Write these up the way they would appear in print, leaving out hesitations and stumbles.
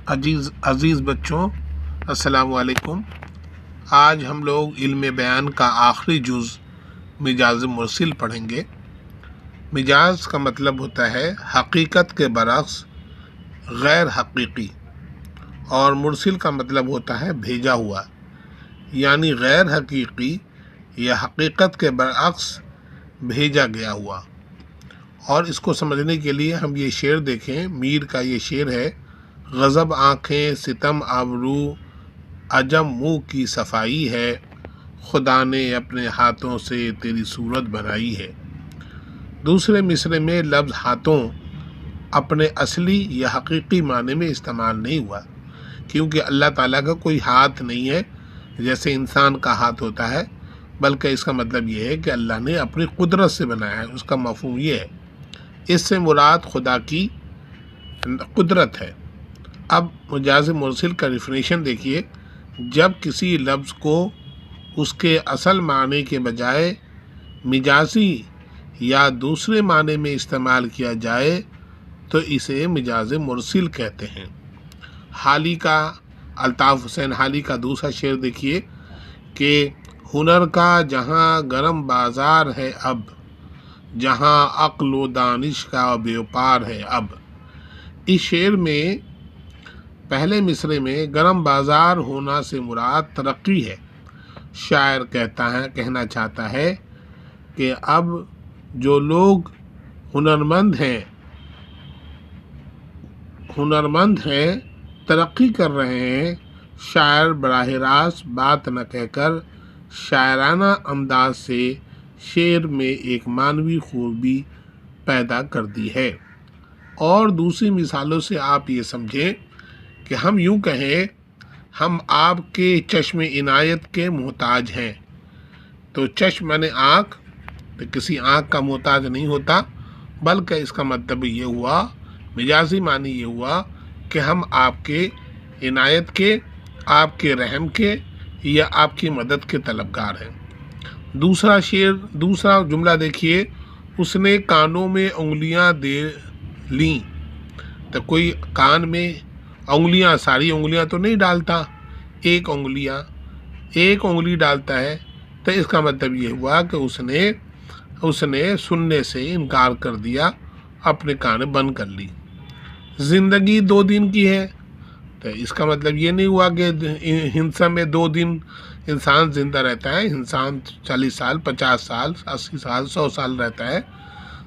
عزیز بچوں، السلام علیکم۔ آج ہم لوگ علم بیان کا آخری جز مجاز مرسل پڑھیں گے۔ مجاز کا مطلب ہوتا ہے حقیقت کے برعکس غیر حقیقی، اور مرسل کا مطلب ہوتا ہے بھیجا ہوا، یعنی غیر حقیقی یا حقیقت کے برعکس بھیجا گیا ہوا۔ اور اس کو سمجھنے کے لیے ہم یہ شعر دیکھیں۔ میر کا یہ شعر ہے: غضب آنکھیں ستم ابرو عجم منہ کی صفائی ہے، خدا نے اپنے ہاتھوں سے تیری صورت بنائی ہے۔ دوسرے مصرعے میں لفظ ہاتھوں اپنے اصلی یا حقیقی معنی میں استعمال نہیں ہوا، کیونکہ اللہ تعالیٰ کا کوئی ہاتھ نہیں ہے جیسے انسان کا ہاتھ ہوتا ہے، بلکہ اس کا مطلب یہ ہے کہ اللہ نے اپنی قدرت سے بنایا ہے۔ اس کا مفہوم یہ ہے، اس سے مراد خدا کی قدرت ہے۔ اب مجاز مرسل کا ڈیفینیشن دیکھیے۔ جب کسی لفظ کو اس کے اصل معنی کے بجائے مجازی یا دوسرے معنی میں استعمال کیا جائے تو اسے مجاز مرسل کہتے ہیں۔ حالی کا، الطاف حسین حالی کا دوسرا شعر دیکھیے کہ ہنر کا جہاں گرم بازار ہے اب، جہاں عقل و دانش کا بیوپار ہے اب۔ اس شعر میں پہلے مصرعے میں گرم بازار ہونا سے مراد ترقی ہے۔ شاعر کہنا چاہتا ہے کہ اب جو لوگ ہنرمند ہیں ترقی کر رہے ہیں، شاعر براہ راست بات نہ کہہ کر شاعرانہ انداز سے شعر میں ایک معنوی خوبی پیدا کر دی ہے۔ اور دوسری مثالوں سے آپ یہ سمجھیں کہ ہم یوں کہیں، ہم آپ کے چشم عنایت کے محتاج ہیں۔ تو چشم یعنی آنکھ، تو کسی آنکھ کا محتاج نہیں ہوتا، بلکہ اس کا مطلب یہ ہوا، مجازی معنی یہ ہوا کہ ہم آپ کے عنایت کے، آپ کے رحم کے یا آپ کی مدد کے طلبگار ہیں۔ دوسرا جملہ دیکھیے، اس نے کانوں میں انگلیاں دے لیں۔ تو کوئی کان میں انگلیاں، ساری انگلیاں تو نہیں ڈالتا، ایک انگلی ڈالتا ہے، تو اس کا مطلب یہ ہوا کہ اس نے سننے سے انکار کر دیا، اپنے کان بند کر لی۔ زندگی 2 دن کی ہے، تو اس کا مطلب یہ نہیں ہوا کہ ہندسہ میں 2 دن انسان زندہ رہتا ہے۔ انسان 40 سال، 50 سال، 80 سال، 100 سال رہتا ہے،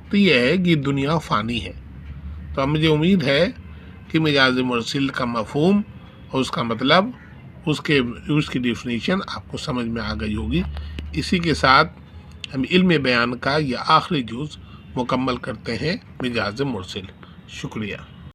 تو یہ ہے کہ دنیا فانی ہے۔ تو اب مجھے امید ہے کہ مجاز مرسل کا مفہوم اور اس کا مطلب، اس کی ڈیفینیشن آپ کو سمجھ میں آ گئی ہوگی۔ اسی کے ساتھ ہم علم بیان کا یہ آخری جز مکمل کرتے ہیں، مجاز مرسل۔ شکریہ۔